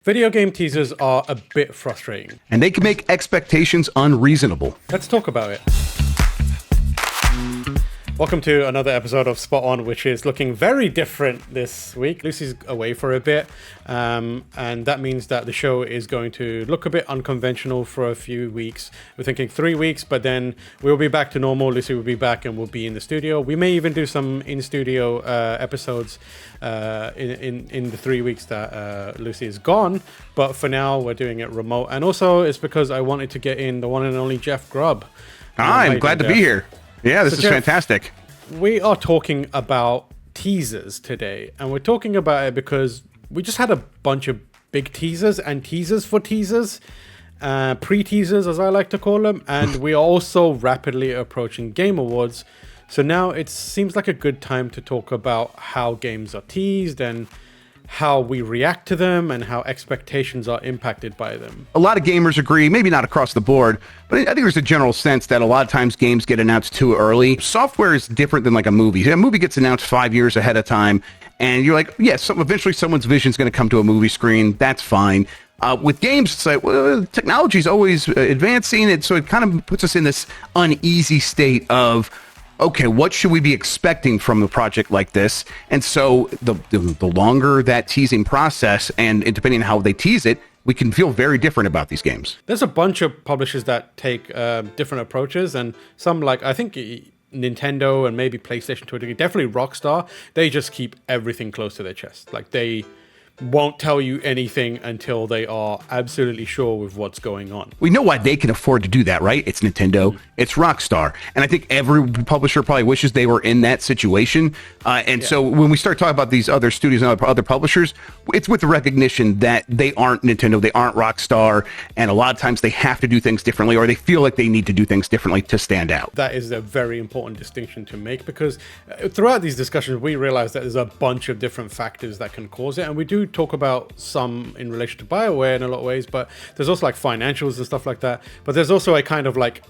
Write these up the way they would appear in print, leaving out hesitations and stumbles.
Video game teasers are a bit frustrating. And they can make expectations unreasonable. Let's talk about it. Welcome to another episode of Spot On, which is looking very different this week. Lucy's away for a bit, and that means that the show is going to look a bit unconventional for a few weeks. We're thinking 3 weeks, but then we'll be back to normal. Lucy will be back and we'll be in the studio. We may even do some in-studio episodes in the 3 weeks that Lucy is gone, but for now we're doing it remote. And also it's because I wanted to get in the one and only Jeff Grubb. I'm glad to be here. Yeah, this is Jeff, fantastic. We are talking about teasers today, and we're talking about it because we just had a bunch of big teasers and teasers for teasers, pre-teasers as I like to call them, and we are also rapidly approaching Game Awards. So now it seems like a good time to talk about how games are teased and how we react to them and how expectations are impacted by them. A lot of gamers agree, maybe not across the board, but I think there's a general sense that a lot of times games get announced too early. Software is different than like a movie. A movie gets announced 5 years ahead of time, and you're like, yes, eventually someone's vision is going to come to a movie screen. That's fine. With games, it's like, well, technology is always advancing, and so it kind of puts us in this uneasy state of, okay, what should we be expecting from a project like this? And so the longer that teasing process, and depending on how they tease it, we can feel very different about these games. There's a bunch of publishers that take different approaches, and some, like I think Nintendo and maybe PlayStation to a degree, definitely Rockstar, they just keep everything close to their chest. Like they won't tell you anything until they are absolutely sure with what's going on. We know why they can afford to do that, right? It's Nintendo, it's Rockstar. And I think every publisher probably wishes they were in that situation. So when we start talking about these other studios and other publishers, it's with the recognition that they aren't Nintendo, they aren't Rockstar, and a lot of times they have to do things differently, or they feel like they need to do things differently to stand out. That is a very important distinction to make, because throughout these discussions, we realize that there's a bunch of different factors that can cause it, and we do talk about some in relation to BioWare in a lot of ways, but there's also like financials and stuff like that. But there's also a kind of like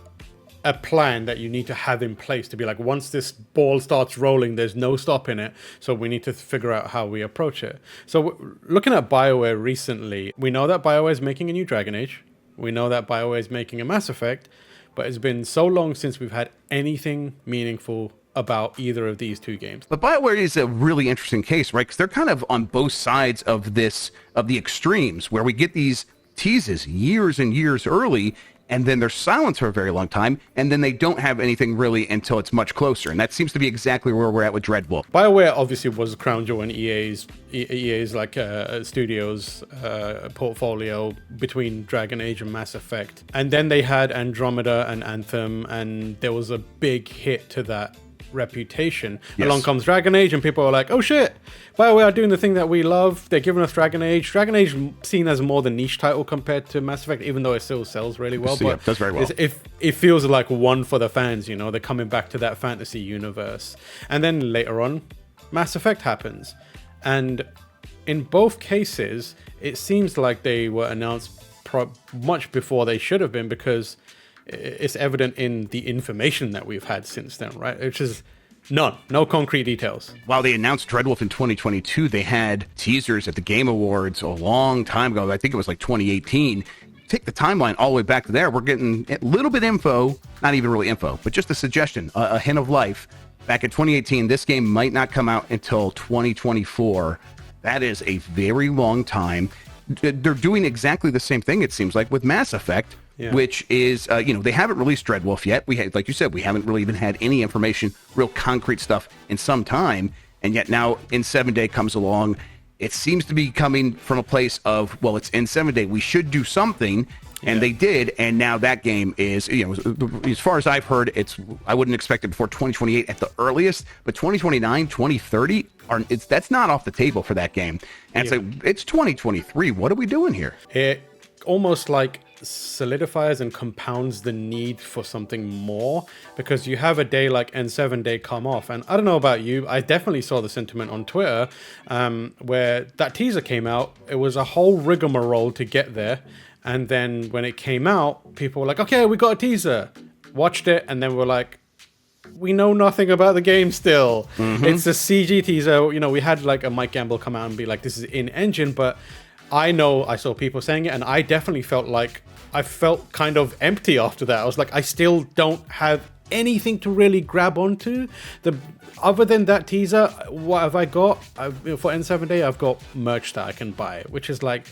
a plan that you need to have in place to be like, once this ball starts rolling, there's no stopping it. So we need to figure out how we approach it. So looking at BioWare recently, we know that BioWare is making a new Dragon Age. We know that BioWare is making a Mass Effect, but it's been so long since we've had anything meaningful about either of these two games. But BioWare is a really interesting case, right? Because they're kind of on both sides of this, of the extremes, where we get these teases years and years early, and then they're silent for a very long time, and then they don't have anything really until it's much closer. And that seems to be exactly where we're at with Dreadwolf. BioWare obviously was crown jewel in EA's like studios portfolio between Dragon Age and Mass Effect. And then they had Andromeda and Anthem, and there was a big hit to that reputation. Yes. Along comes Dragon Age, and people are like, oh shit, BioWare are doing the thing that we love. They're giving us Dragon Age. Dragon Age seen as more the niche title compared to Mass Effect, even though it still sells really well. But it does very well. It feels like one for the fans, you know, they're coming back to that fantasy universe. And then later on, Mass Effect happens. And in both cases, it seems like they were announced much before they should have been, because it's evident in the information that we've had since then, right? Which is no concrete details. While they announced Dreadwolf in 2022, they had teasers at the Game Awards a long time ago. I think it was like 2018. Take the timeline all the way back to there. We're getting a little bit info, not even really info, but just a suggestion, a hint of life. Back in 2018, this game might not come out until 2024. That is a very long time. They're doing exactly the same thing, it seems like, with Mass Effect. Yeah. Which is, they haven't released Dreadwolf yet. We had, like you said, we haven't really even had any information, real concrete stuff in some time. And yet now In 7 Day comes along. It seems to be coming from a place of, well, it's In 7 Day, we should do something. And they did. And now that game is, as far as I've heard, I wouldn't expect it before 2028 at the earliest, but 2029, 2030, that's not off the table for that game. And it's like, it's 2023. What are we doing here? It almost like solidifies and compounds the need for something more, because you have a day like N7 Day come off, and I don't know about you, I definitely saw the sentiment on Twitter where that teaser came out. It was a whole rigmarole to get there, and then when it came out, people were like, okay, we got a teaser, watched it, and then we're like, we know nothing about the game still. It's a CG teaser. We had like a Mike Gamble come out and be like, this is in engine, but I know I saw people saying it, and I definitely I felt kind of empty after that. I was like, I still don't have anything to really grab onto. Other than that teaser, what have I got? For N7 Day, I've got merch that I can buy, which is like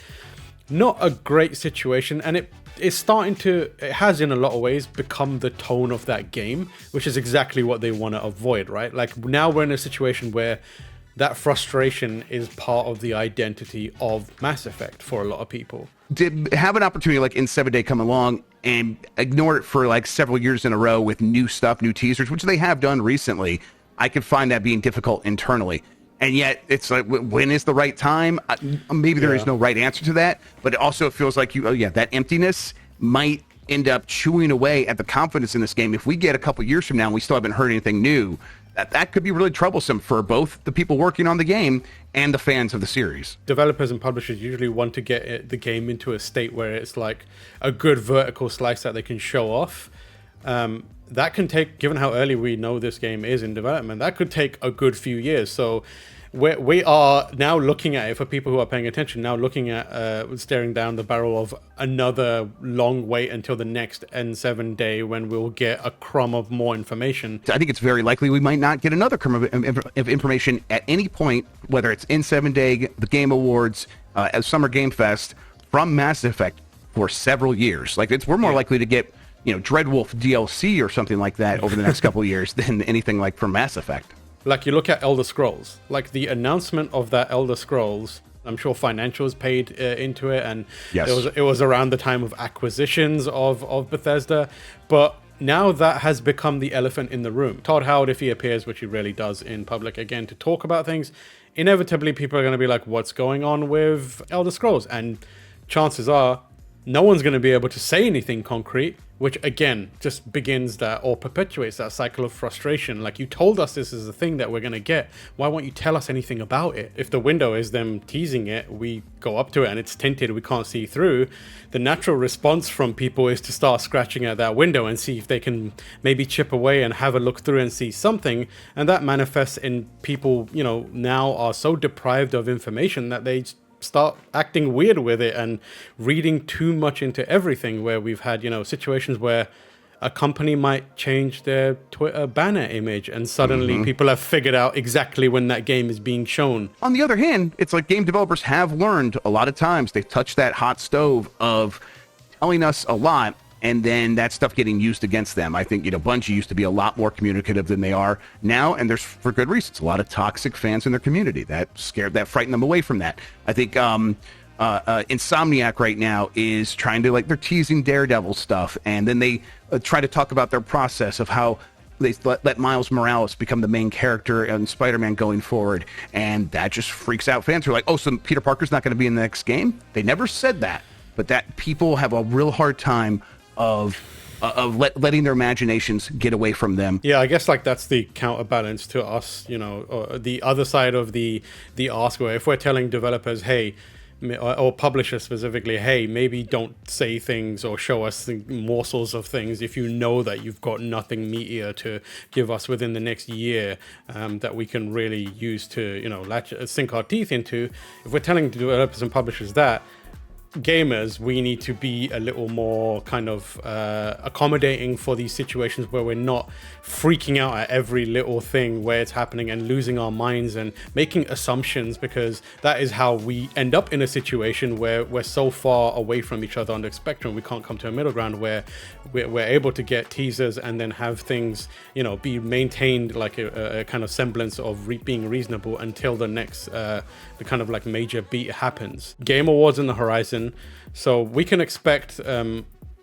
not a great situation, and it has in a lot of ways become the tone of that game, which is exactly what they want to avoid, right? Like now we're in a situation where that frustration is part of the identity of Mass Effect for a lot of people. Did have an opportunity like N7 Day come along and ignore it for like several years in a row with new stuff, new teasers, which they have done recently. I could find that being difficult internally. And yet it's like, when is the right time? Maybe there is no right answer to that, but it also feels like that emptiness might end up chewing away at the confidence in this game. If we get a couple years from now and we still haven't heard anything new, that could be really troublesome for both the people working on the game and the fans of the series. Developers and publishers usually want to get the game into a state where it's like a good vertical slice that they can show off. That can take, given how early we know this game is in development, that could take a good few years. So we are now looking at it, for people who are paying attention, now looking at staring down the barrel of another long wait until the next N7 Day when we'll get a crumb of more information. I think it's very likely we might not get another crumb of information at any point, whether it's N7 Day, the Game Awards, Summer Game Fest, from Mass Effect for several years. Like we're more likely to get Dreadwolf DLC or something like that over the next couple of years than anything like from Mass Effect. Like you look at Elder Scrolls, like the announcement of that Elder Scrolls, I'm sure financials paid into it, and it was around the time of acquisitions of Bethesda, but now that has become the elephant in the room. Todd Howard, if he appears, which he really does in public again to talk about things, inevitably people are going to be like, what's going on with Elder Scrolls? And chances are no one's going to be able to say anything concrete, which again just begins that or perpetuates that cycle of frustration. Like, you told us this is the thing that we're going to get. Why won't you tell us anything about it? If the window is them teasing it, we go up to it and it's tinted, we can't see through. The natural response from people is to start scratching at that window and see if they can maybe chip away and have a look through and see something. And that manifests in people, now are so deprived of information that they start acting weird with it and reading too much into everything, where we've had situations where a company might change their Twitter banner image and suddenly people have figured out exactly when that game is being shown. On the other hand, it's like game developers have learned a lot of times. They've touched that hot stove of telling us a lot and then that stuff getting used against them. I think, Bungie used to be a lot more communicative than they are now, and there's for good reasons. A lot of toxic fans in their community that frightened them away from that. I think Insomniac right now is trying to, they're teasing Daredevil stuff, and then they try to talk about their process of how they let Miles Morales become the main character in Spider-Man going forward, and that just freaks out fans who are like, oh, so Peter Parker's not going to be in the next game? They never said that, but that people have a real hard time of letting their imaginations get away from them. Yeah, I guess that's the counterbalance to us, or the other side of the ask, where if we're telling developers, hey, or publishers specifically, hey, maybe don't say things or show us morsels of things if you know that you've got nothing meatier to give us within the next year that we can really use to, sink our teeth into. If we're telling developers and publishers that, gamers, we need to be a little more kind of accommodating for these situations where we're not freaking out at every little thing where it's happening and losing our minds and making assumptions, because that is how we end up in a situation where we're so far away from each other on the spectrum. We can't come to a middle ground where we're able to get teasers and then have things be maintained like a kind of semblance of being reasonable until the next the kind of major beat happens. Game Awards in the horizon, so we can expect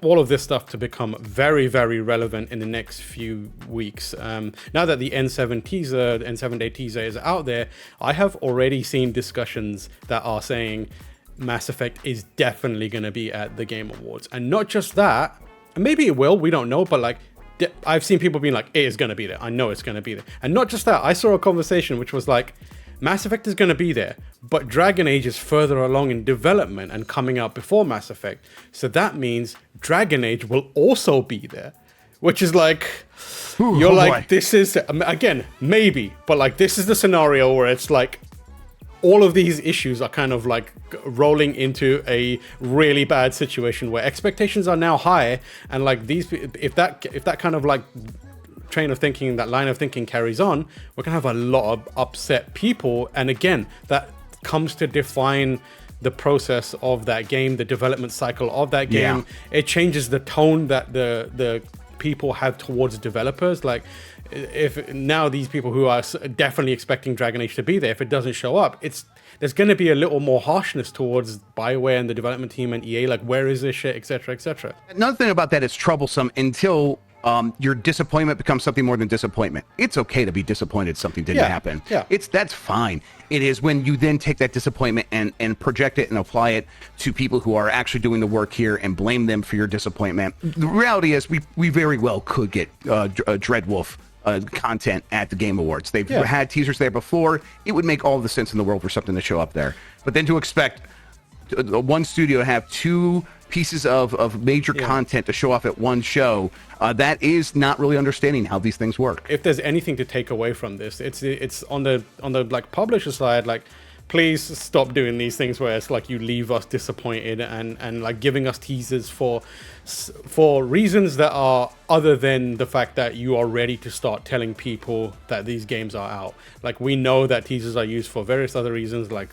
all of this stuff to become very, very relevant in the next few weeks. Now that the N7 Day teaser is out there, I have already seen discussions that are saying Mass Effect is definitely going to be at the Game Awards. And not just that, and maybe it will, we don't know, but I've seen people being like, it is going to be there. I know it's going to be there. And not just that, I saw a conversation which was like, Mass Effect is going to be there, but Dragon Age is further along in development and coming out before Mass Effect. So that means Dragon Age will also be there, which is boy. This is, again, maybe, but this is the scenario where it's all of these issues are kind of like rolling into a really bad situation where expectations are now high, and like if that kind of like train of thinking, that line of thinking carries on, we're gonna have a lot of upset people. And again, that comes to define the process of that game, the development cycle of that game. Yeah. It changes the tone that the people have towards developers. Like, if now these people who are definitely expecting Dragon Age to be there, if it doesn't show up, there's going to be a little more harshness towards BioWare and the development team and EA. Like, where is this shit, etc., etc. Another thing about that is troublesome until your disappointment becomes something more than disappointment. It's okay to be disappointed something didn't happen. Yeah. That's fine. It is when you then take that disappointment and project it and apply it to people who are actually doing the work here and blame them for your disappointment. The reality is we very well could get Dreadwolf content at the Game Awards. They've had teasers there before. It would make all the sense in the world for something to show up there. But then to expect one studio to have two pieces of major content to show off at one show, that is not really understanding how these things work. If there's anything to take away from this, it's on the like publisher side, like, please stop doing these things where it's like you leave us disappointed and like giving us teasers for reasons that are other than the fact that you are ready to start telling people that these games are out. Like, we know that teasers are used for various other reasons, like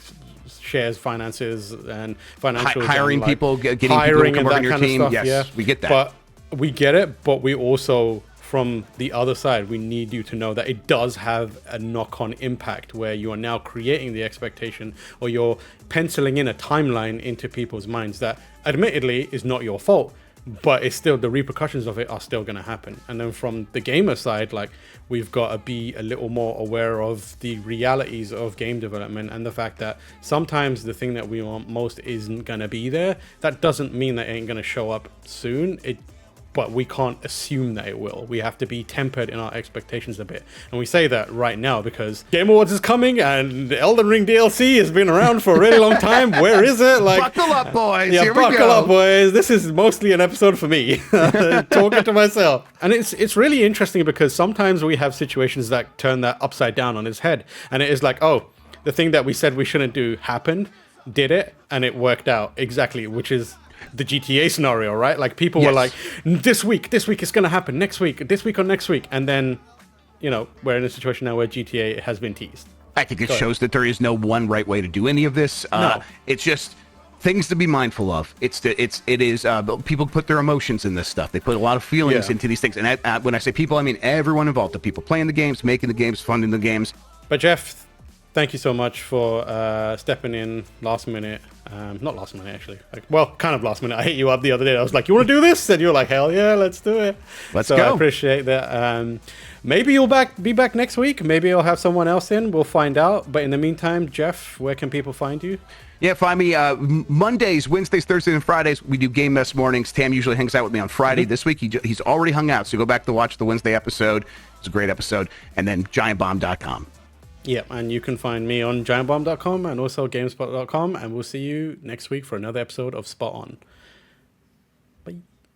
shares, finances, and financial hiring like people, getting hiring people to come and over that on your kind of team. stuff. Yes, Yeah, we get that. But we get it. But we also, from the other side, we need you to know that it does have a knock-on impact where you are now creating the expectation, or you're penciling in a timeline into people's minds that admittedly is not your fault, but it's still, the repercussions of it are still going to happen. And then from the gamer side, like, we've got to be a little more aware of the realities of game development and the fact that sometimes the thing that we want most isn't going to be there. That doesn't mean that it ain't going to show up soon. But we can't assume that it will. We have to be tempered in our expectations a bit. And we say that right now because Game Awards is coming and the Elden Ring DLC has been around for a really long time. Where is it? Like, buckle up, boys. Yeah, Here we buckle go. up, boys. This is mostly an episode for me, talking to myself. And it's really interesting because sometimes we have situations that turn that upside down on its head. And it is like, oh, the thing that we said we shouldn't do happened, did it, and it worked out exactly, which is the GTA scenario, right? Like, people were like, this week it's going to happen, next week, this week or next week. And then, we're in a situation now where GTA has been teased. I think it shows that there is no one right way to do any of this. No. It's just things to be mindful of. It is people put their emotions in this stuff. They put a lot of feelings into these things. And when I say people, I mean everyone involved. The people playing the games, making the games, funding the games. But Jeff, thank you so much for stepping in last minute. Not last minute, actually. Kind of last minute. I hit you up the other day. I was like, you want to do this? And you were like, hell yeah, let's do it. Let's go. I appreciate that. Maybe you'll be back next week. Maybe I'll have someone else in. We'll find out. But in the meantime, Jeff, where can people find you? Yeah, find me Mondays, Wednesdays, Thursdays, and Fridays. We do Game Mess mornings. Tam usually hangs out with me on Friday. This week, he's already hung out. So go back to watch the Wednesday episode. It's a great episode. And then giantbomb.com. Yeah, and you can find me on giantbomb.com and also GameSpot.com, and we'll see you next week for another episode of Spot On. Bye.